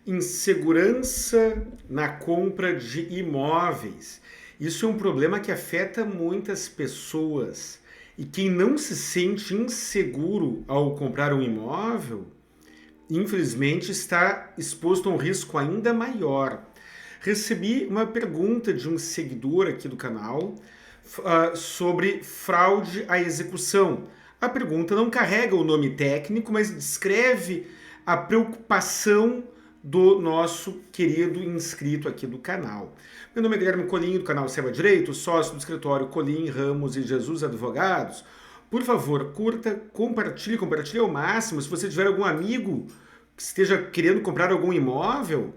Insegurança na compra de imóveis. Isso é um problema que afeta muitas pessoas. E quem não se sente inseguro ao comprar um imóvel, infelizmente está exposto a um risco ainda maior. Recebi uma pergunta de um seguidor aqui do canal sobre fraude à execução. A pergunta não carrega o nome técnico, mas descreve a preocupação do nosso querido inscrito aqui do canal. Meu nome é Guilherme Colim, do canal Saiba Direito, sócio do escritório Colim, Ramos e Jesus Advogados. Por favor, curta, compartilhe ao máximo. Se você tiver algum amigo que esteja querendo comprar algum imóvel,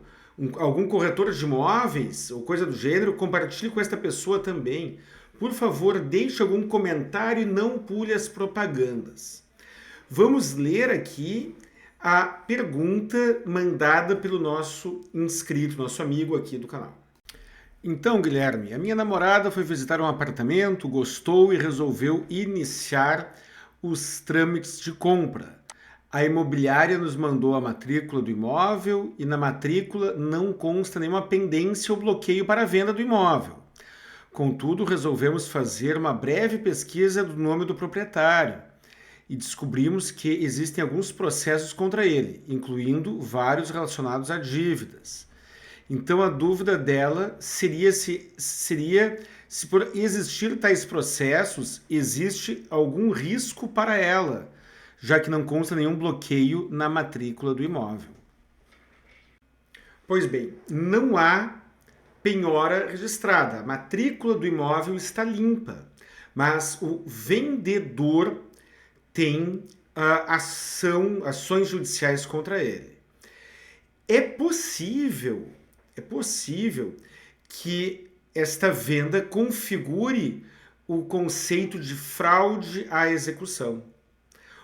algum corretor de imóveis ou coisa do gênero, compartilhe com esta pessoa também. Por favor, deixe algum comentário e não pule as propagandas. Vamos ler aqui a pergunta mandada pelo nosso inscrito, nosso amigo aqui do canal. Então, Guilherme, a minha namorada foi visitar um apartamento, gostou e resolveu iniciar os trâmites de compra. A imobiliária nos mandou a matrícula do imóvel e na matrícula não consta nenhuma pendência ou bloqueio para a venda do imóvel. Contudo, resolvemos fazer uma breve pesquisa do nome do proprietário e descobrimos que existem alguns processos contra ele, incluindo vários relacionados a dívidas. Então a dúvida dela seria se por existir tais processos, existe algum risco para ela, já que não consta nenhum bloqueio na matrícula do imóvel. Pois bem, não há penhora registrada. A matrícula do imóvel está limpa, mas o vendedor tem ações judiciais contra ele. É possível que esta venda configure o conceito de fraude à execução.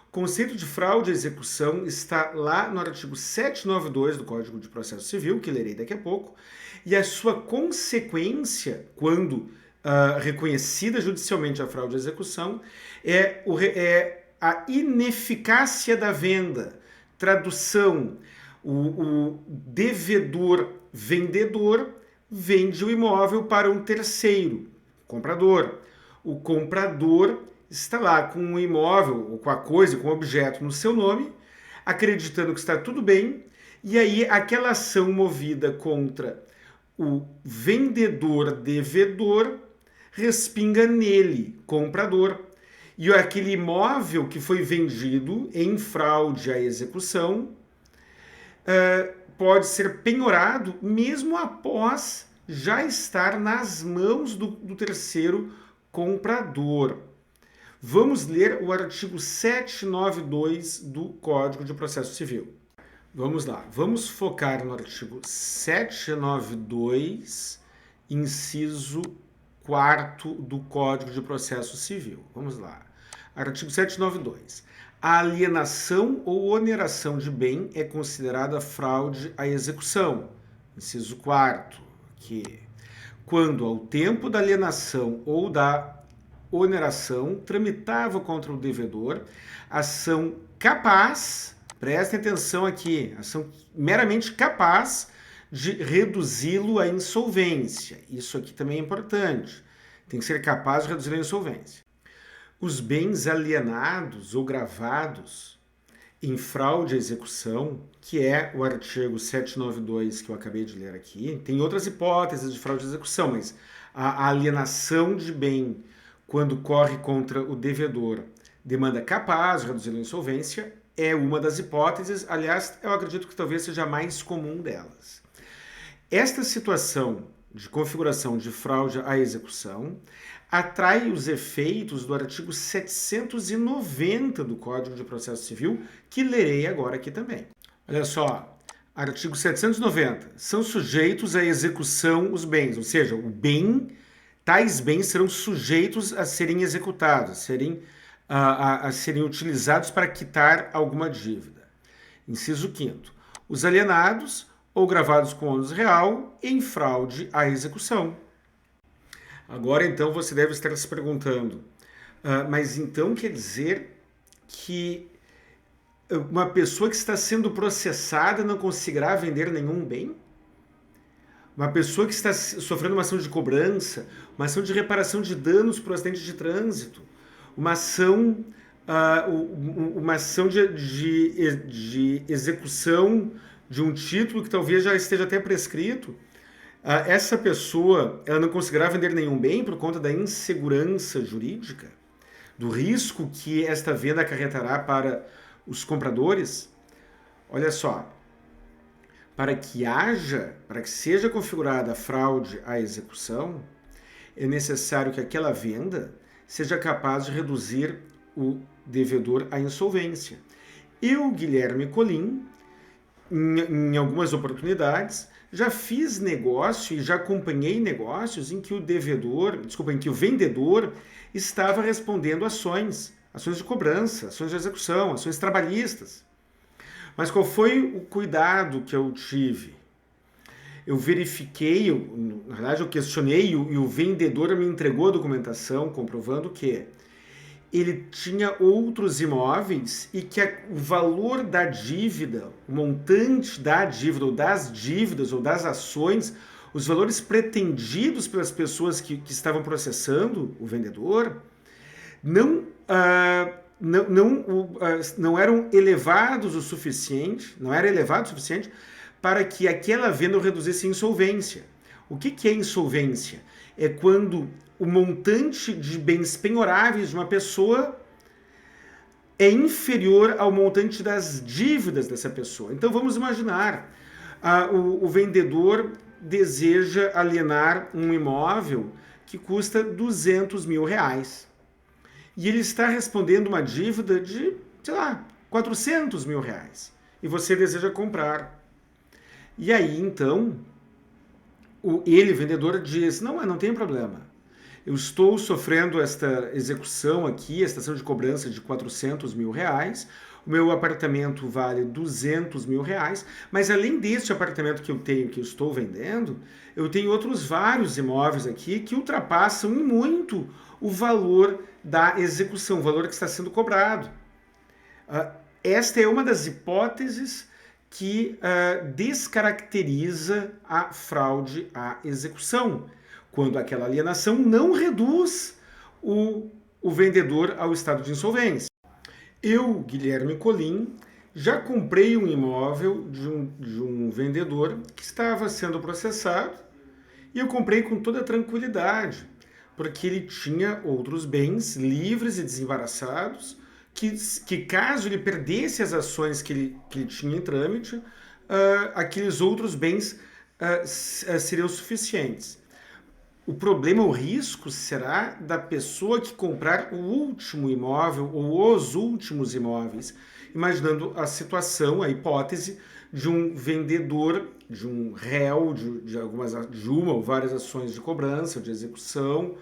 O conceito de fraude à execução está lá no artigo 792 do Código de Processo Civil, que lerei daqui a pouco, e a sua consequência, quando reconhecida judicialmente a fraude à execução, é a ineficácia da venda. Tradução: o devedor vendedor vende o imóvel para um terceiro, comprador. O comprador está lá com o imóvel, ou com a coisa, com o objeto no seu nome, acreditando que está tudo bem, e aí aquela ação movida contra o vendedor devedor respinga nele, comprador. E aquele imóvel que foi vendido em fraude à execução pode ser penhorado mesmo após já estar nas mãos do terceiro comprador. Vamos ler o artigo 792 do Código de Processo Civil. Vamos lá, vamos focar no artigo 792, inciso 4º do Código de Processo Civil. Vamos lá. Artigo 792. A alienação ou oneração de bem é considerada fraude à execução. Inciso 4º, que quando ao tempo da alienação ou da oneração tramitava contra o devedor ação capaz, prestem atenção aqui, ação meramente capaz de reduzi-lo à insolvência. Isso aqui também é importante. Tem que ser capaz de reduzir a insolvência. Os bens alienados ou gravados em fraude à execução, que é o artigo 792 que eu acabei de ler aqui, tem outras hipóteses de fraude à execução, mas a alienação de bem, quando corre contra o devedor, demanda capaz de reduzir a insolvência, é uma das hipóteses. Aliás, eu acredito que talvez seja a mais comum delas. Esta situação de configuração de fraude à execução atrai os efeitos do artigo 790 do Código de Processo Civil, que lerei agora aqui também. Olha só, artigo 790. São sujeitos à execução os bens, ou seja, tais bens serão sujeitos a serem executados, a serem utilizados para quitar alguma dívida. Inciso 5º. Os alienados ou gravados com ônus real em fraude à execução. Agora, então, você deve estar se perguntando, mas então quer dizer que uma pessoa que está sendo processada não conseguirá vender nenhum bem? Uma pessoa que está sofrendo uma ação de cobrança, uma ação de reparação de danos por acidente de trânsito, uma ação, uma ação de execução de um título que talvez já esteja até prescrito, essa pessoa ela não conseguirá vender nenhum bem por conta da insegurança jurídica, do risco que esta venda acarretará para os compradores. Olha só, para que seja configurada a fraude à execução, é necessário que aquela venda seja capaz de reduzir o devedor à insolvência. Eu, Guilherme Colim, em algumas oportunidades, já fiz negócio e já acompanhei negócios em que em que o vendedor estava respondendo ações de cobrança, ações de execução, ações trabalhistas. Mas qual foi o cuidado que eu tive? Eu verifiquei, na verdade eu questionei e o vendedor me entregou a documentação comprovando que ele tinha outros imóveis e que o valor da dívida, o montante da dívida ou das dívidas ou das ações, os valores pretendidos pelas pessoas que estavam processando o vendedor, não eram elevados o suficiente, não era elevado o suficiente para que aquela venda reduzisse insolvência. O que é insolvência? É quando o montante de bens penhoráveis de uma pessoa é inferior ao montante das dívidas dessa pessoa. Então vamos imaginar, o vendedor deseja alienar um imóvel que custa 200 mil reais. E ele está respondendo uma dívida de, sei lá, 400 mil reais. E você deseja comprar. E aí, então, ele, vendedor, diz, não tem problema. Eu estou sofrendo esta execução aqui, esta ação de cobrança de 400 mil reais, o meu apartamento vale 200 mil reais, mas além deste apartamento que eu tenho, que eu estou vendendo, eu tenho outros vários imóveis aqui que ultrapassam em muito o valor da execução, o valor que está sendo cobrado. Esta é uma das hipóteses que descaracteriza a fraude à execução, quando aquela alienação não reduz o vendedor ao estado de insolvência. Eu, Guilherme Colim, já comprei um imóvel de um vendedor que estava sendo processado e eu comprei com toda tranquilidade, porque ele tinha outros bens livres e desembaraçados que caso ele perdesse as ações que ele tinha em trâmite, aqueles outros bens seriam suficientes. O problema, o risco será da pessoa que comprar o último imóvel ou os últimos imóveis, imaginando a situação, a hipótese de um vendedor, de um réu de uma ou várias ações de cobrança, de execução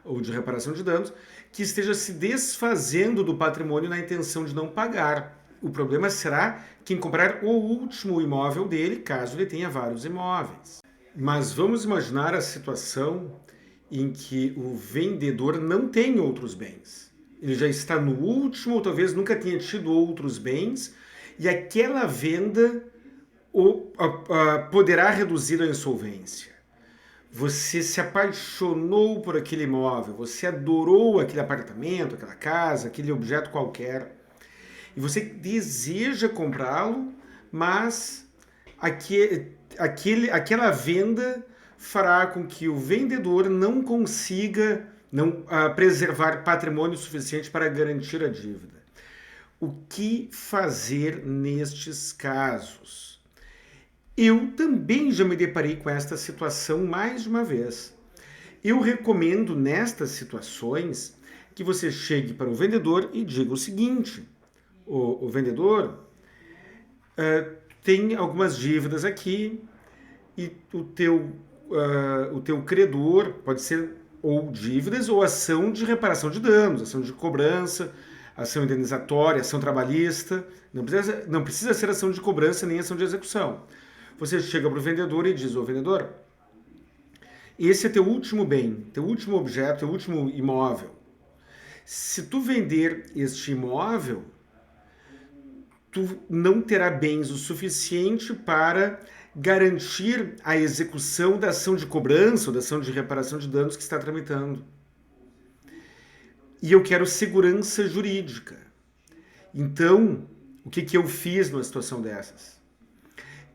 ou de reparação de danos, que esteja se desfazendo do patrimônio na intenção de não pagar. O problema será quem comprar o último imóvel dele, caso ele tenha vários imóveis. Mas vamos imaginar a situação em que o vendedor não tem outros bens. Ele já está no último, ou talvez nunca tenha tido outros bens, e aquela venda poderá reduzir a insolvência. Você se apaixonou por aquele imóvel, você adorou aquele apartamento, aquela casa, aquele objeto qualquer, e você deseja comprá-lo, mas aquela venda fará com que o vendedor não consiga preservar patrimônio suficiente para garantir a dívida. O que fazer nestes casos? Eu também já me deparei com esta situação mais de uma vez. Eu recomendo nestas situações que você chegue para o vendedor e diga o seguinte: o vendedor tem algumas dívidas aqui e o teu credor pode ser ou dívidas ou ação de reparação de danos, ação de cobrança, ação indenizatória, ação trabalhista. Não precisa ser ação de cobrança nem ação de execução. Você chega para o vendedor e diz: ô vendedor, esse é teu último bem, teu último objeto, teu último imóvel. Se tu vender este imóvel, tu não terá bens o suficiente para garantir a execução da ação de cobrança ou da ação de reparação de danos que está tramitando. E eu quero segurança jurídica. Então, o que eu fiz numa situação dessas?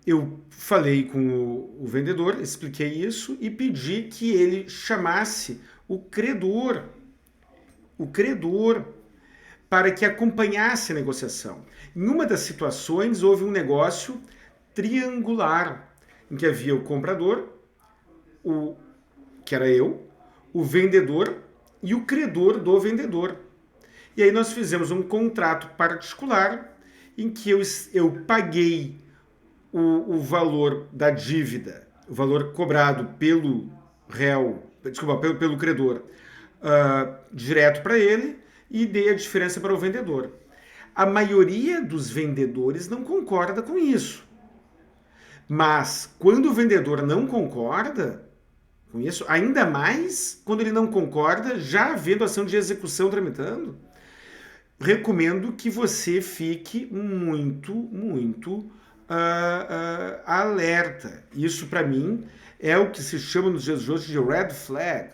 Eu falei com o vendedor, expliquei isso e pedi que ele chamasse o credor para que acompanhasse a negociação. Em uma das situações, houve um negócio triangular, em que havia o comprador, que era eu, o vendedor e o credor do vendedor. E aí nós fizemos um contrato particular em que eu paguei o valor da dívida, o valor cobrado pelo réu, desculpa, pelo credor, direto para ele e dei a diferença para o vendedor. A maioria dos vendedores não concorda com isso. Mas quando o vendedor não concorda com isso, ainda mais quando ele não concorda, já havendo ação de execução tramitando, recomendo que você fique muito alerta. Isso, para mim, é o que se chama nos dias de hoje de red flag.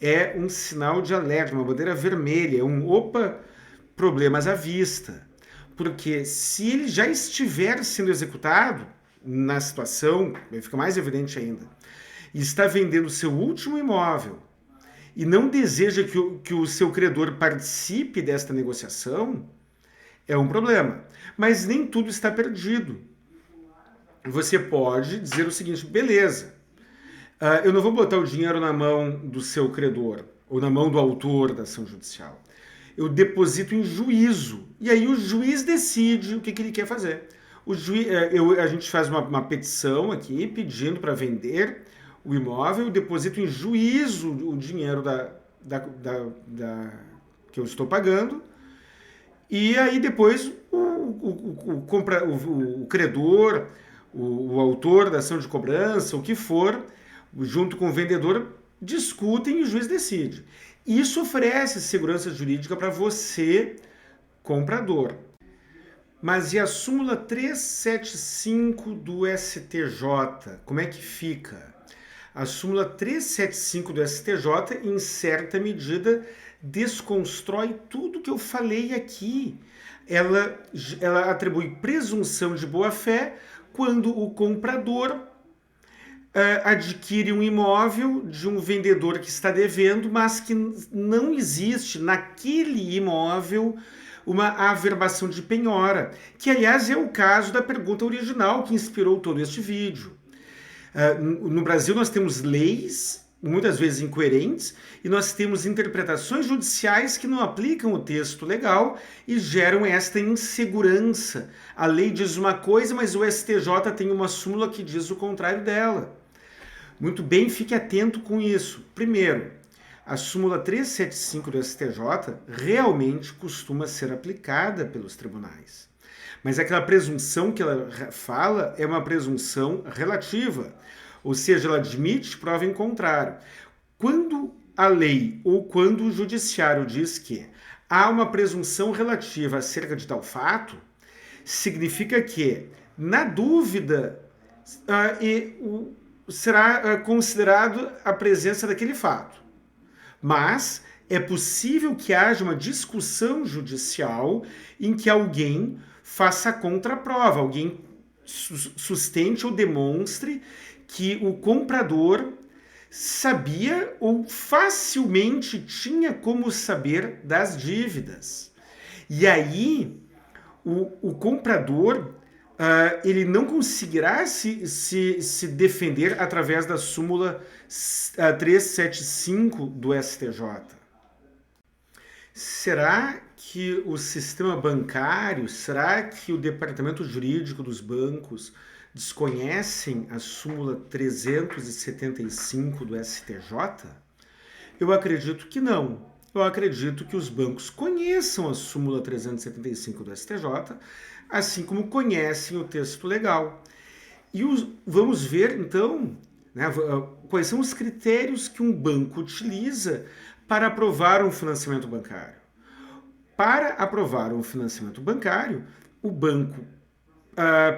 É um sinal de alerta, uma bandeira vermelha, problemas à vista. Porque se ele já estiver sendo executado na situação, fica mais evidente ainda, e está vendendo o seu último imóvel e não deseja que o seu credor participe desta negociação, é um problema. Mas nem tudo está perdido. Você pode dizer o seguinte: beleza, eu não vou botar o dinheiro na mão do seu credor ou na mão do autor da ação judicial. Eu deposito em juízo. E aí o juiz decide o que ele quer fazer. A gente faz uma petição aqui pedindo para vender o imóvel, eu deposito em juízo o dinheiro que eu estou pagando. E aí depois o credor, o autor da ação de cobrança, o que for, junto com o vendedor, discutem e o juiz decide. Isso oferece segurança jurídica para você, comprador. Mas e a súmula 375 do STJ? Como é que fica? A súmula 375 do STJ, em certa medida, desconstrói tudo que eu falei aqui. Ela atribui presunção de boa-fé quando o comprador adquire um imóvel de um vendedor que está devendo, mas que não existe naquele imóvel uma averbação de penhora, que aliás é o caso da pergunta original que inspirou todo este vídeo. No Brasil nós temos leis, muitas vezes incoerentes, e nós temos interpretações judiciais que não aplicam o texto legal e geram esta insegurança. A lei diz uma coisa, mas o STJ tem uma súmula que diz o contrário dela. Muito bem, fique atento com isso. Primeiro, a súmula 375 do STJ realmente costuma ser aplicada pelos tribunais. Mas aquela presunção que ela fala é uma presunção relativa, ou seja, ela admite prova em contrário. Quando a lei ou quando o judiciário diz que há uma presunção relativa acerca de tal fato, significa que, na dúvida, será considerado a presença daquele fato. Mas é possível que haja uma discussão judicial em que alguém faça contraprova, alguém sustente ou demonstre que o comprador sabia ou facilmente tinha como saber das dívidas. E aí o comprador ele não conseguirá se defender através da súmula 375 do STJ. Será que o sistema bancário, será que o departamento jurídico dos bancos desconhecem a súmula 375 do STJ? Eu acredito que não. Eu acredito que os bancos conheçam a súmula 375 do STJ, assim como conhecem o texto legal. E vamos ver, então, né, quais são os critérios que um banco utiliza para aprovar um financiamento bancário. Para aprovar um financiamento bancário, o banco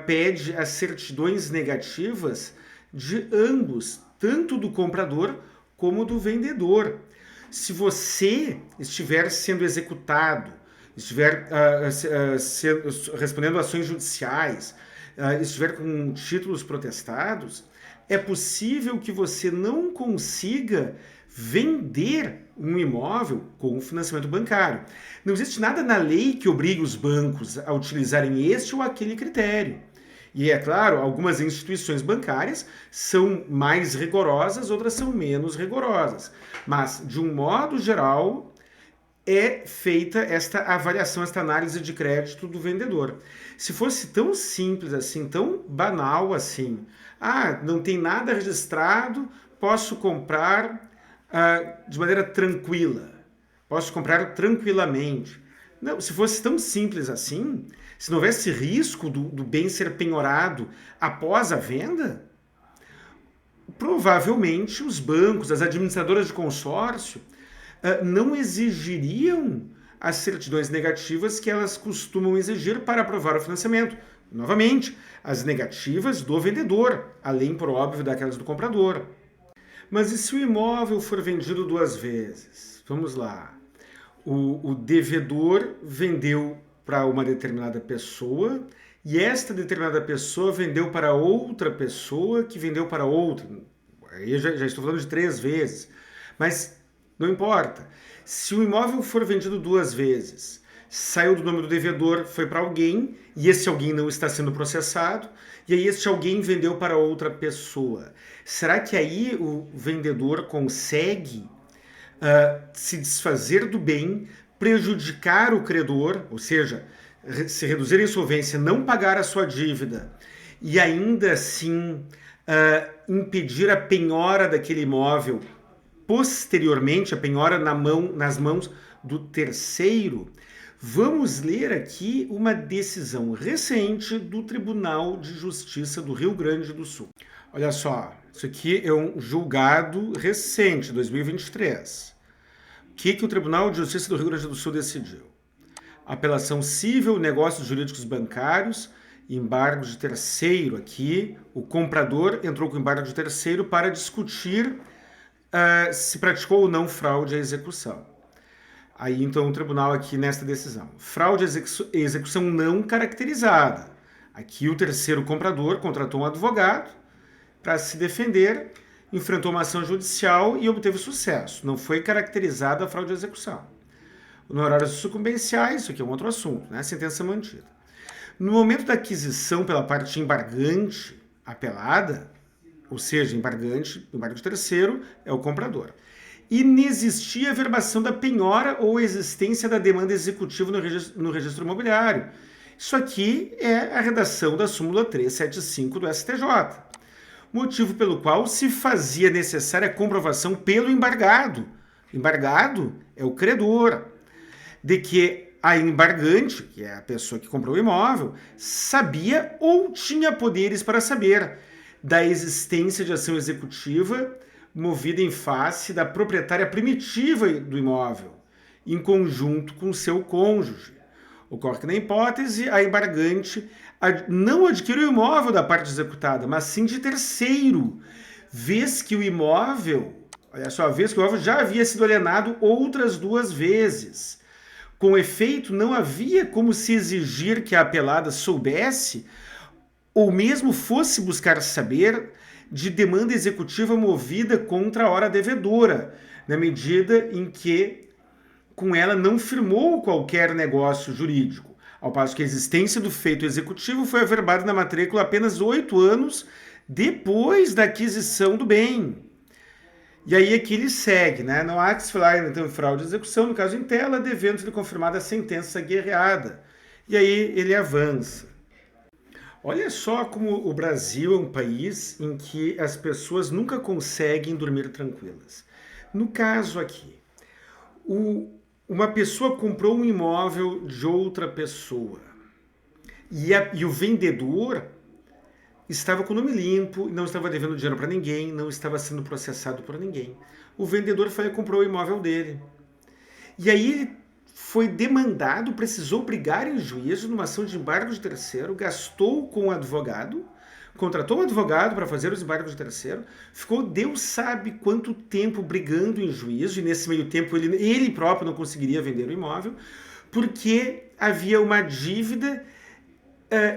pede as certidões negativas de ambos, tanto do comprador como do vendedor. Se você estiver sendo executado, estiver respondendo ações judiciais, estiver com títulos protestados, é possível que você não consiga vender um imóvel com financiamento bancário. Não existe nada na lei que obrigue os bancos a utilizarem este ou aquele critério. E é claro, algumas instituições bancárias são mais rigorosas, outras são menos rigorosas. Mas, de um modo geral, é feita esta avaliação, esta análise de crédito do vendedor. Se fosse tão simples assim, tão banal assim, não tem nada registrado, posso comprar de maneira tranquila, posso comprar tranquilamente. Não, se fosse tão simples assim, se não houvesse risco do bem ser penhorado após a venda, provavelmente os bancos, as administradoras de consórcio, não exigiriam as certidões negativas que elas costumam exigir para aprovar o financiamento. Novamente, as negativas do vendedor, além, por óbvio, daquelas do comprador. Mas e se o imóvel for vendido 2 vezes? Vamos lá. O devedor vendeu para uma determinada pessoa e esta determinada pessoa vendeu para outra pessoa que vendeu para outra. Aí eu já estou falando de 3 vezes. Mas não importa. Se o imóvel for vendido 2 vezes, saiu do nome do devedor, foi para alguém, e esse alguém não está sendo processado, e aí este alguém vendeu para outra pessoa. Será que aí o vendedor consegue se desfazer do bem, prejudicar o credor, ou seja, se reduzir a insolvência, não pagar a sua dívida, e ainda assim impedir a penhora daquele imóvel posteriormente, a penhora nas mãos do terceiro? Vamos ler aqui uma decisão recente do Tribunal de Justiça do Rio Grande do Sul. Olha só, isso aqui é um julgado recente, 2023. O que o Tribunal de Justiça do Rio Grande do Sul decidiu? Apelação civil, negócios jurídicos bancários, embargo de terceiro aqui. O comprador entrou com embargo de terceiro para discutir se praticou ou não fraude à execução. Aí, então, o tribunal aqui nesta decisão. Fraude à execução não caracterizada. Aqui o terceiro comprador contratou um advogado para se defender, enfrentou uma ação judicial e obteve sucesso. Não foi caracterizada a fraude à execução. Honorários sucumbenciais, isso aqui é um outro assunto, né? Sentença mantida. No momento da aquisição pela parte embargante apelada, ou seja, embargo de terceiro é o comprador, inexistia a verbação da penhora ou existência da demanda executiva no registro imobiliário. Isso aqui é a redação da súmula 375 do STJ. Motivo pelo qual se fazia necessária a comprovação pelo embargado. Embargado é o credor, de que a embargante, que é a pessoa que comprou o imóvel, sabia ou tinha poderes para saber da existência de ação executiva movida em face da proprietária primitiva do imóvel, em conjunto com seu cônjuge. Ocorre que, na hipótese, a embargante não adquire o imóvel da parte executada, mas sim de terceiro, vez que o imóvel, olha só, vez que o imóvel já havia sido alienado outras 2 vezes. Com efeito, não havia como se exigir que a apelada soubesse ou mesmo fosse buscar saber de demanda executiva movida contra a hora devedora, na medida em que com ela não firmou qualquer negócio jurídico, ao passo que a existência do feito executivo foi averbada na matrícula apenas 8 anos depois da aquisição do bem. E aí aqui ele segue, né? Não há que se falar então em fraude de execução, no caso em tela, devendo ser confirmada a sentença guerreada. E aí ele avança. Olha só como o Brasil é um país em que as pessoas nunca conseguem dormir tranquilas. No caso aqui, uma pessoa comprou um imóvel de outra pessoa e o vendedor estava com o nome limpo, não estava devendo dinheiro para ninguém, não estava sendo processado por ninguém. O vendedor foi e comprou o imóvel dele. E aí ele foi demandado, precisou brigar em juízo numa ação de embargo de terceiro, gastou com um advogado, contratou um advogado para fazer os embargos de terceiro, ficou Deus sabe quanto tempo brigando em juízo, e nesse meio tempo ele próprio não conseguiria vender o imóvel, porque havia uma dívida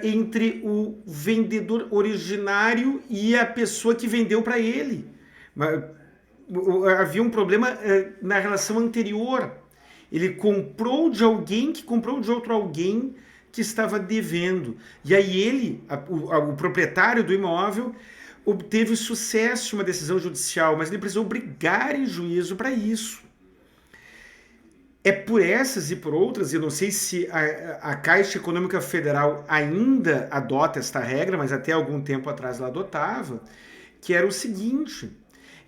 entre o vendedor originário e a pessoa que vendeu para ele. Havia um problema na relação anterior. Ele comprou de alguém que comprou de outro alguém que estava devendo. E aí ele, o proprietário do imóvel, obteve sucesso em uma decisão judicial, mas ele precisou brigar em juízo para isso. É por essas e por outras, eu não sei se a Caixa Econômica Federal ainda adota esta regra, mas até algum tempo atrás ela adotava, que era o seguinte: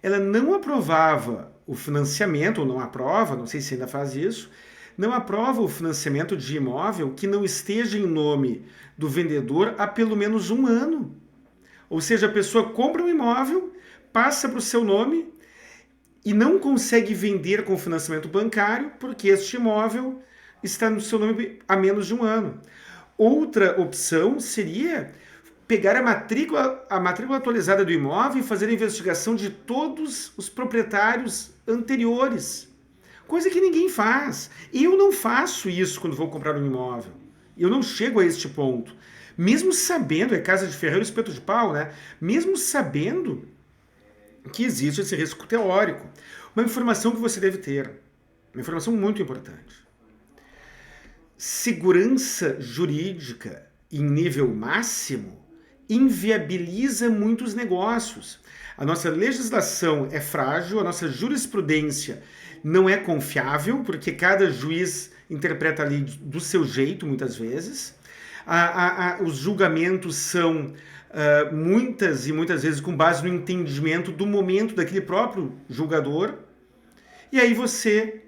ela não aprovava o financiamento, ou não aprova, não sei se ainda faz isso, não aprova o financiamento de imóvel que não esteja em nome do vendedor há pelo menos um ano. Ou seja, a pessoa compra um imóvel, passa para o seu nome e não consegue vender com financiamento bancário porque este imóvel está no seu nome há menos de um ano. Outra opção seria pegar a matrícula atualizada do imóvel e fazer a investigação de todos os proprietários anteriores. Coisa que ninguém faz. Eu não faço isso quando vou comprar um imóvel. Eu não chego a este ponto. Mesmo sabendo, é casa de ferreiro e espeto de pau, né? Mesmo sabendo que existe esse risco teórico. Uma informação que você deve ter, uma informação muito importante. Segurança jurídica em nível máximo inviabiliza muitos negócios. A nossa legislação é frágil, a nossa jurisprudência não é confiável, porque cada juiz interpreta ali do seu jeito, muitas vezes. Os julgamentos são muitas e muitas vezes com base no entendimento do momento daquele próprio julgador, e aí você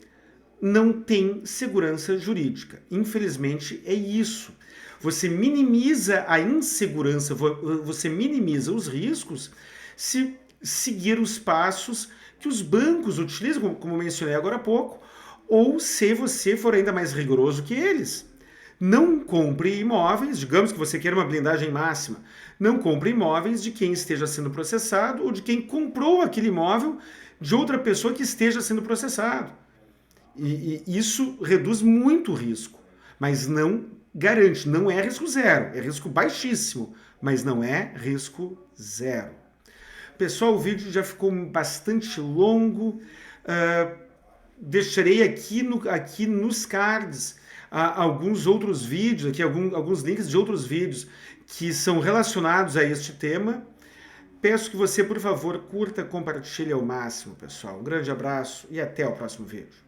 não tem segurança jurídica. Infelizmente é isso. Você minimiza a insegurança, você minimiza os riscos se seguir os passos que os bancos utilizam, como mencionei agora há pouco, ou se você for ainda mais rigoroso que eles. Não compre imóveis, digamos que você queira uma blindagem máxima, não compre imóveis de quem esteja sendo processado ou de quem comprou aquele imóvel de outra pessoa que esteja sendo processado. E isso reduz muito o risco, mas não garante, não é risco zero, é risco baixíssimo, mas não é risco zero. Pessoal, o vídeo já ficou bastante longo, deixarei aqui nos cards alguns outros vídeos, aqui alguns links de outros vídeos que são relacionados a este tema. Peço que você, por favor, curta, compartilhe ao máximo, pessoal. Um grande abraço e até o próximo vídeo.